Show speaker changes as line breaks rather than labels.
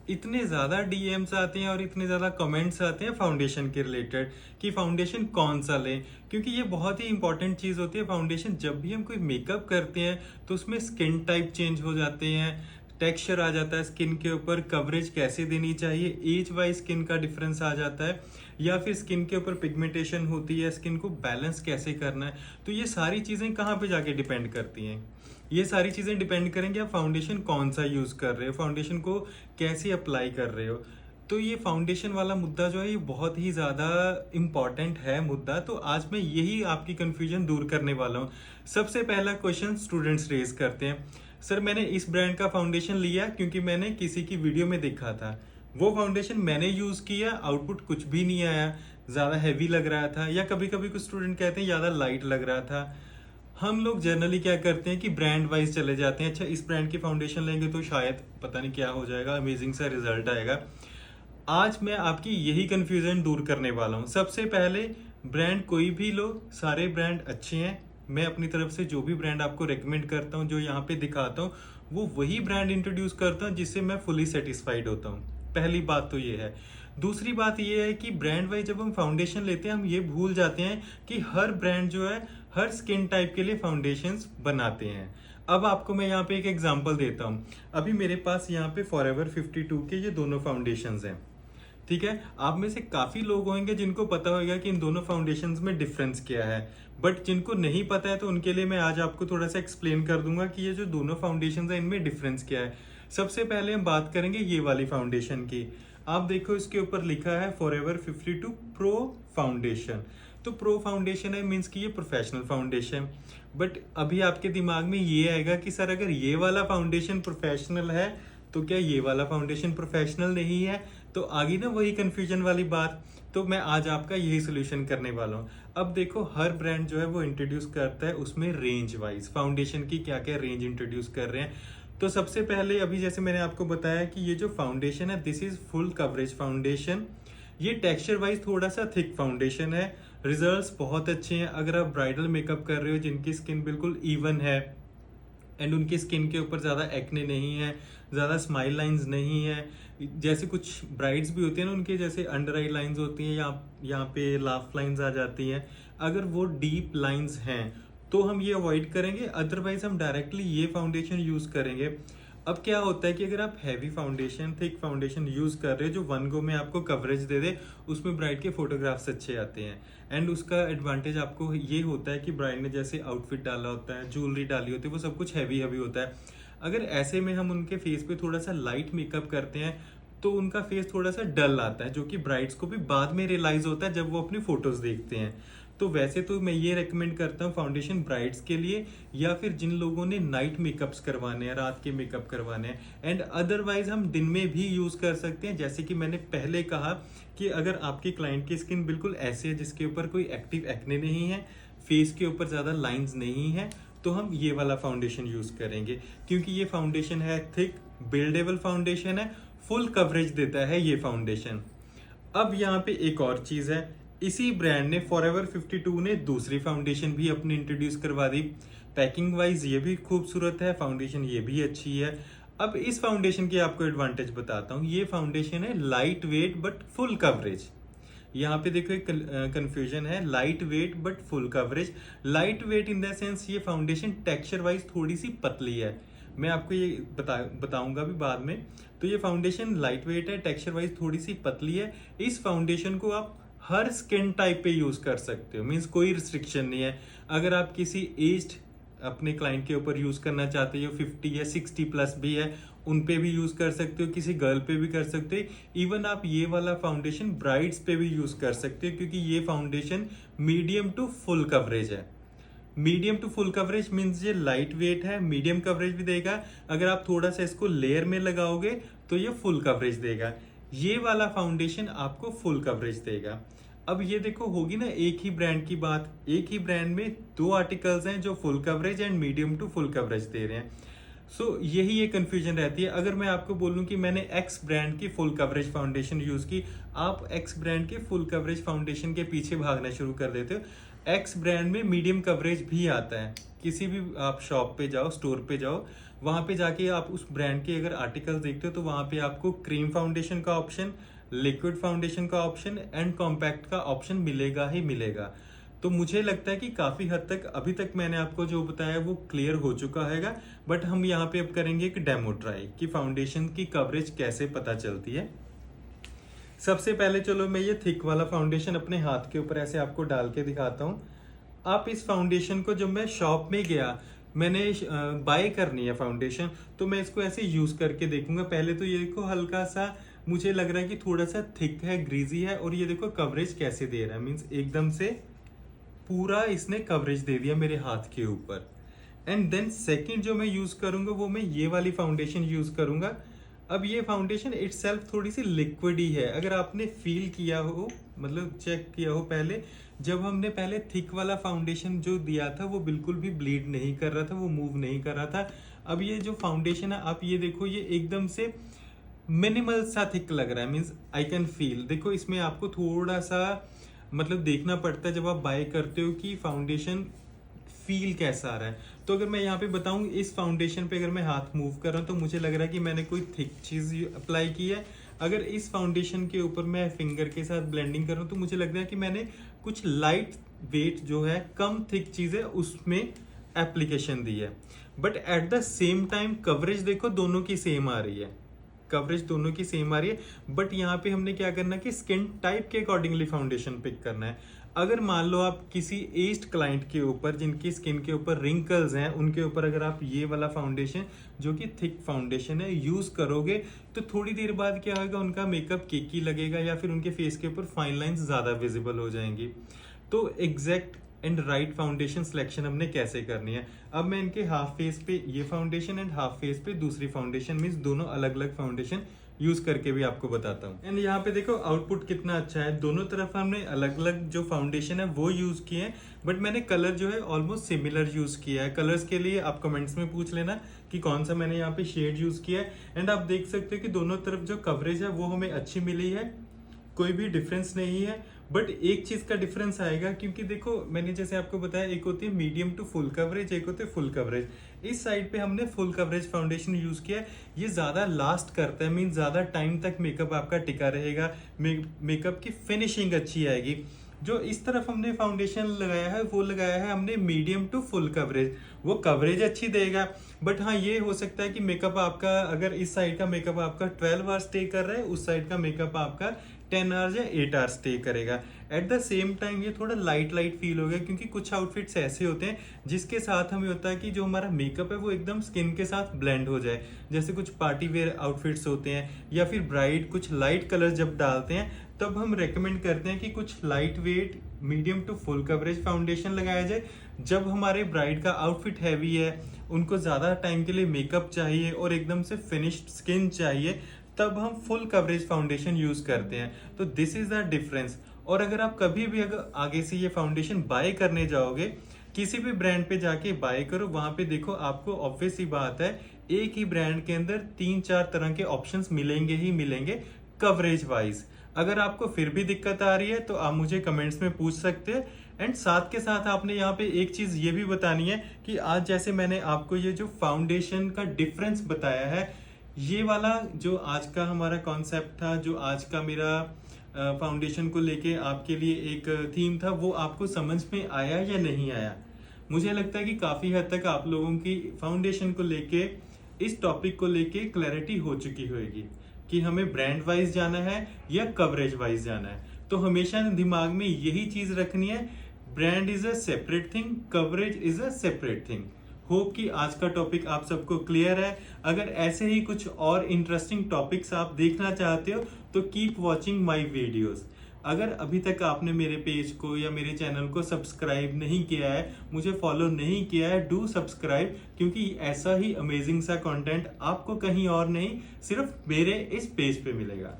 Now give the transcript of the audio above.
इतने ज़्यादा डीएम्स आते हैं और इतने ज़्यादा कमेंट्स आते हैं फाउंडेशन के रिलेटेड कि फाउंडेशन कौन सा लें, क्योंकि ये बहुत ही इंपॉर्टेंट चीज़ होती है। फाउंडेशन जब भी हम कोई मेकअप करते हैं तो उसमें स्किन टाइप चेंज हो जाते हैं, टेक्सचर आ जाता है स्किन के ऊपर, कवरेज कैसे देनी चाहिए, एज वाइज स्किन का डिफरेंस आ जाता है, या फिर स्किन के ऊपर पिगमेंटेशन होती है, स्किन को बैलेंस कैसे करना है। तो ये सारी चीज़ें कहाँ पे जाके डिपेंड करती हैं? ये सारी चीज़ें डिपेंड करेंगे आप फाउंडेशन कौन सा यूज़ कर रहे हो, फाउंडेशन को कैसे अप्लाई कर रहे हो। तो ये फाउंडेशन वाला मुद्दा जो है ये बहुत ही ज़्यादा इम्पॉर्टेंट है मुद्दा। तो आज मैं यही आपकी कन्फ्यूजन दूर करने वाला हूँ। सबसे पहला क्वेश्चन स्टूडेंट्स रेज करते हैं, सर मैंने इस ब्रांड का फाउंडेशन लिया क्योंकि मैंने किसी की वीडियो में देखा था, वो फाउंडेशन मैंने यूज़ किया, आउटपुट कुछ भी नहीं आया, ज़्यादा हैवी लग रहा था, या कभी कभी कुछ स्टूडेंट कहते हैं ज़्यादा लाइट लग रहा था। हम लोग जनरली क्या करते हैं कि ब्रांड वाइज चले जाते हैं, अच्छा इस ब्रांड की फाउंडेशन लेंगे तो शायद पता नहीं क्या हो जाएगा, अमेजिंग सा रिजल्ट आएगा। आज मैं आपकी यही कंफ्यूजन दूर करने वाला हूँ। सबसे पहले, ब्रांड कोई भी लो, सारे ब्रांड अच्छे हैं। मैं अपनी तरफ से जो भी ब्रांड आपको रेकमेंड करता हूँ, जो यहाँ पे दिखाता हूँ, वो वही ब्रांड इंट्रोड्यूस करता हूँ जिससे मैं फुली सेटिस्फाइड होता हूँ। पहली बात तो ये है। दूसरी बात ये है कि ब्रांड वाइज जब हम फाउंडेशन लेते हैं हम ये भूल जाते हैं कि हर ब्रांड जो है हर स्किन टाइप के लिए फाउंडेशंस बनाते हैं। अब आपको मैं यहाँ पे एक एग्जांपल देता हूँ। अभी मेरे पास यहाँ पे फॉरएवर 52 के ये दोनों फाउंडेशंस हैं, ठीक है। आप में से काफी लोग होंगे जिनको पता होगा कि इन दोनों फाउंडेशंस में डिफरेंस क्या है, बट जिनको नहीं पता है तो उनके लिए मैं आज आपको थोड़ा सा एक्सप्लेन कर दूंगा कि ये जो दोनों फाउंडेशंस हैं इनमें डिफरेंस क्या है। सबसे पहले हम बात करेंगे ये वाली फाउंडेशन की। आप देखो इसके ऊपर लिखा है फॉरएवर 52 प्रो फाउंडेशन। तो प्रो फाउंडेशन है, मीन्स कि ये प्रोफेशनल फाउंडेशन। बट अभी आपके दिमाग में ये आएगा कि सर अगर ये वाला फाउंडेशन प्रोफेशनल है तो क्या ये वाला फाउंडेशन प्रोफेशनल नहीं है? तो आगे ना वही कंफ्यूजन वाली बात। तो मैं आज आपका यही सोल्यूशन करने वाला हूँ। अब देखो हर ब्रांड जो है वो इंट्रोड्यूस करता है उसमें रेंज वाइज फाउंडेशन की क्या क्या रेंज इंट्रोड्यूस कर रहे हैं। तो सबसे पहले अभी जैसे मैंने आपको बताया कि ये जो फाउंडेशन है this is full coverage foundation. ये टेक्सचर वाइज थोड़ा सा थिक फाउंडेशन है, रिजल्ट्स बहुत अच्छे हैं। अगर आप ब्राइडल मेकअप कर रहे हो जिनकी स्किन बिल्कुल इवन है एंड उनकी स्किन के ऊपर ज़्यादा एक्ने नहीं है, ज़्यादा स्माइल लाइंस नहीं है, जैसे कुछ ब्राइड्स भी होती हैं ना उनके जैसे अंडर आई लाइंस होती हैं या यहाँ पे लाफ लाइंस आ जाती हैं, अगर वो डीप लाइंस हैं तो हम ये अवॉइड करेंगे, अदरवाइज हम डायरेक्टली ये फाउंडेशन यूज़ करेंगे। अब क्या होता है कि अगर आप heavy foundation thick foundation use कर रहे हो जो वन गो में आपको कवरेज दे दे, उसमें ब्राइड के फोटोग्राफ्स अच्छे आते हैं एंड उसका एडवांटेज आपको ये होता है कि ब्राइड ने जैसे आउटफिट डाला होता है, ज्वेलरी डाली होती है, वो सब कुछ हैवी हैवी होता है। अगर ऐसे में हम उनके फेस पे थोड़ा सा लाइट मेकअप करते हैं तो उनका फेस थोड़ा सा डल आता है, जो कि ब्राइड्स को भी बाद में रियलाइज होता है जब वो अपनी फोटोज देखते हैं। तो वैसे तो मैं ये रेकमेंड करता हूँ फाउंडेशन ब्राइड्स के लिए, या फिर जिन लोगों ने नाइट मेकअप्स करवाने हैं, रात के मेकअप करवाने हैं, एंड अदरवाइज हम दिन में भी यूज़ कर सकते हैं। जैसे कि मैंने पहले कहा कि अगर आपके क्लाइंट की स्किन बिल्कुल ऐसे है जिसके ऊपर कोई एक्टिव एक्ने नहीं है, फेस के ऊपर ज़्यादा लाइंस नहीं है, तो हम ये वाला फाउंडेशन यूज़ करेंगे, क्योंकि ये फाउंडेशन है थिक बिल्डेबल फाउंडेशन है, फुल कवरेज देता है ये फाउंडेशन। अब यहाँ पे एक और चीज़ है, इसी ब्रांड ने फॉरएवर 52 ने दूसरी फाउंडेशन भी अपनी इंट्रोड्यूस करवा दी। पैकिंग वाइज ये भी खूबसूरत है, फाउंडेशन ये भी अच्छी है। अब इस फाउंडेशन की आपको एडवांटेज बताता हूँ। ये फाउंडेशन है light weight but full coverage. यहाँ पे देखो एक कंफ्यूजन है, light weight but full coverage. Light weight in the sense ये फाउंडेशन टेक्सचर वाइज थोड़ी सी पतली है, मैं आपको ये बताऊंगा भी बाद में। तो ये फाउंडेशन लाइट वेट है, टेक्सचर वाइज थोड़ी सी पतली है। इस फाउंडेशन को आप हर स्किन टाइप पे यूज कर सकते हो, मीन्स कोई रिस्ट्रिक्शन नहीं है। अगर आप किसी एज्ड अपने क्लाइंट के ऊपर यूज करना चाहते हो, 50 या 60 प्लस भी है, उन पे भी यूज कर सकते हो, किसी गर्ल पे भी कर सकते हो। इवन आप ये वाला फाउंडेशन ब्राइड्स पे भी यूज कर सकते हो, क्योंकि ये foundation medium to full coverage है। Medium to full coverage means ये लाइट वेट है, मीडियम कवरेज भी देगा। अगर आप थोड़ा सा इसको लेयर में लगाओगे तो ये फुल कवरेज देगा। ये वाला फाउंडेशन आपको फुल कवरेज देगा। अब ये देखो होगी ना एक ही ब्रांड की बात, एक ही ब्रांड में दो आर्टिकल्स हैं जो full coverage and medium to full coverage दे रहे हैं। सो यही एक कंफ्यूजन रहती है। अगर मैं आपको बोलूं कि मैंने एक्स ब्रांड की फुल कवरेज फाउंडेशन यूज की, आप एक्स ब्रांड के फुल कवरेज फाउंडेशन के पीछे भागना शुरू कर देते हो। एक्स ब्रांड में मीडियम कवरेज भी आता है, किसी भी आप शॉप पे जाओ, स्टोर पे जाओ, वहाँ पे जाके आप उस ब्रांड के अगर आर्टिकल्स देखते हो तो वहाँ पे आपको क्रीम फाउंडेशन का ऑप्शन, लिक्विड फाउंडेशन का ऑप्शन एंड कॉम्पैक्ट का ऑप्शन मिलेगा ही मिलेगा। तो मुझे लगता है कि काफ़ी हद तक अभी तक मैंने आपको जो बताया वो क्लियर हो चुका हैगा। बट हम यहाँ पे अब करेंगे एक डेमो ट्राई कि फाउंडेशन की कवरेज कैसे पता चलती है। सबसे पहले चलो मैं ये थिक वाला फाउंडेशन अपने हाथ के ऊपर ऐसे आपको डाल के दिखाता हूँ। आप इस फाउंडेशन को, जब मैं शॉप में गया मैंने बाय करनी है फाउंडेशन, तो मैं इसको ऐसे यूज़ करके देखूंगा। पहले तो ये देखो हल्का सा मुझे लग रहा है कि थोड़ा सा थिक है, ग्रीजी है, और ये देखो कवरेज कैसे दे रहा है, मीन्स एकदम से पूरा इसने कवरेज दे दिया मेरे हाथ के ऊपर। एंड देन सेकंड जो मैं यूज़ करूंगा वो मैं ये वाली फाउंडेशन यूज़ करूंगा। अब ये फाउंडेशन इटसेल्फ थोड़ी सी लिक्विड ही है। अगर आपने फील किया हो, मतलब चेक किया हो पहले, जब हमने पहले थिक वाला फाउंडेशन जो दिया था वो बिल्कुल भी ब्लीड नहीं कर रहा था, वो मूव नहीं कर रहा था। अब ये जो फाउंडेशन है आप ये देखो, ये एकदम से मिनिमल सा थिक लग रहा है, मीन्स आई कैन फील। देखो इसमें आपको थोड़ा सा मतलब देखना पड़ता है जब आप बाय करते हो कि फाउंडेशन फील कैसा आ रहा है। तो अगर मैं यहाँ पे बताऊँ, इस फाउंडेशन पे अगर मैं हाथ मूव कर रहा हूँ तो मुझे लग रहा है कि मैंने कोई थिक चीज़ अप्लाई की है। अगर इस फाउंडेशन के ऊपर मैं फिंगर के साथ ब्लेंडिंग कर रहा हूँ तो मुझे लग रहा है कि मैंने कुछ लाइट वेट जो है, कम थिक चीज़ है उसमें एप्लीकेशन दी है। But at the same time coverage देखो दोनों की सेम आ रही है, कवरेज दोनों की सेम आ रही है। बट यहाँ पे हमने क्या करना है कि स्किन टाइप के अकॉर्डिंगली फाउंडेशन पिक करना है। अगर मान लो आप किसी एज्ड क्लाइंट के ऊपर, जिनकी स्किन के ऊपर रिंकल्स हैं, उनके ऊपर अगर आप ये वाला फाउंडेशन जो कि थिक फाउंडेशन है यूज़ करोगे तो थोड़ी देर बाद क्या होगा, उनका मेकअप केकी लगेगा या फिर उनके फेस के ऊपर फाइन लाइंस ज़्यादा विजिबल हो जाएंगी। तो exact and right foundation selection हमने कैसे करनी है। अब मैं इनके हाफ फेस पे ये फाउंडेशन एंड हाफ फेस पे दूसरी फाउंडेशन, मीन्स दोनों अलग अलग फाउंडेशन यूज करके भी आपको बताता हूँ। एंड यहाँ पे देखो आउटपुट कितना अच्छा है, दोनों तरफ हमने अलग अलग जो फाउंडेशन है वो यूज किए हैं। बट मैंने कलर जो है ऑलमोस्ट सिमिलर यूज किया है। कलर्स के लिए आप कमेंट्स में पूछ लेना कि कौन सा मैंने यहाँ पे शेड यूज किया है। एंड आप देख सकते हो कि दोनों तरफ जो कवरेज है वो हमें अच्छी मिली है, कोई भी डिफरेंस नहीं है। बट एक चीज का डिफरेंस आएगा, क्योंकि देखो मैंने जैसे आपको बताया एक होती है मीडियम टू फुल कवरेज, एक होती है फुल कवरेज। इस साइड पे हमने फुल कवरेज फाउंडेशन यूज किया है। ये ज्यादा लास्ट करता है, मीन ज्यादा टाइम तक मेकअप आपका टिका रहेगा, मेकअप की फिनिशिंग अच्छी आएगी। जो इस तरफ हमने फाउंडेशन लगाया है वो लगाया है हमने मीडियम टू फुल कवरेज, वो कवरेज अच्छी देगा। बट हाँ ये हो सकता है कि मेकअप आपका, अगर इस साइड का मेकअप आपका 12 आवर्स स्टे कर रहा है, उस साइड का मेकअप आपका 10 आवर्स या 8 आवर्स स्टे करेगा। एट द सेम टाइम ये थोड़ा लाइट लाइट फील होगा, क्योंकि कुछ आउटफिट्स ऐसे होते हैं जिसके साथ हमें होता है कि जो हमारा मेकअप है वो एकदम स्किन के साथ ब्लेंड हो जाए। जैसे कुछ पार्टी वेयर आउटफिट्स होते हैं या फिर ब्राइट कुछ लाइट कलर जब डालते हैं तब हम रेकमेंड करते हैं कि कुछ light weight medium to full coverage foundation लगाया जाए। जब हमारे ब्राइड का आउटफिट हैवी है, उनको ज़्यादा टाइम के लिए मेकअप चाहिए और एकदम से फिनिश्ड स्किन चाहिए, तब हम फुल कवरेज फाउंडेशन यूज करते हैं। तो दिस इज द डिफरेंस। और अगर आप कभी भी अगर आगे से ये फाउंडेशन बाय करने जाओगे, किसी भी ब्रांड पे जाके बाय करो, वहां पे देखो आपको ऑब्वियस ही बात है एक ही ब्रांड के अंदर 3-4 तरह के ऑप्शंस मिलेंगे ही मिलेंगे कवरेज वाइज। अगर आपको फिर भी दिक्कत आ रही है तो आप मुझे कमेंट्स में पूछ सकते हैं। एंड साथ के साथ आपने यहाँ पे एक चीज ये भी बतानी है कि आज जैसे मैंने आपको ये जो फाउंडेशन का डिफरेंस बताया है, ये वाला जो आज का हमारा कॉन्सेप्ट था, जो आज का मेरा फाउंडेशन को लेके आपके लिए एक थीम था, वो आपको समझ में आया या नहीं आया। मुझे लगता है कि काफी हद तक आप लोगों की फाउंडेशन को लेके, इस टॉपिक को लेके क्लैरिटी हो चुकी होगी कि हमें ब्रांड वाइज जाना है या कवरेज वाइज जाना है। तो हमेशा दिमाग में यही चीज रखनी है, brand is a separate thing, coverage is a separate thing. Hope कि आज का टॉपिक आप सबको क्लियर है। अगर ऐसे ही कुछ और इंटरेस्टिंग टॉपिक्स आप देखना चाहते हो तो कीप वॉचिंग माय वीडियोस। अगर अभी तक आपने मेरे पेज को या मेरे चैनल को सब्सक्राइब नहीं किया है, मुझे फॉलो नहीं किया है, डू सब्सक्राइब, क्योंकि ऐसा ही अमेजिंग सा कंटेंट आपको कहीं और नहीं, सिर्फ मेरे इस पेज पे मिलेगा।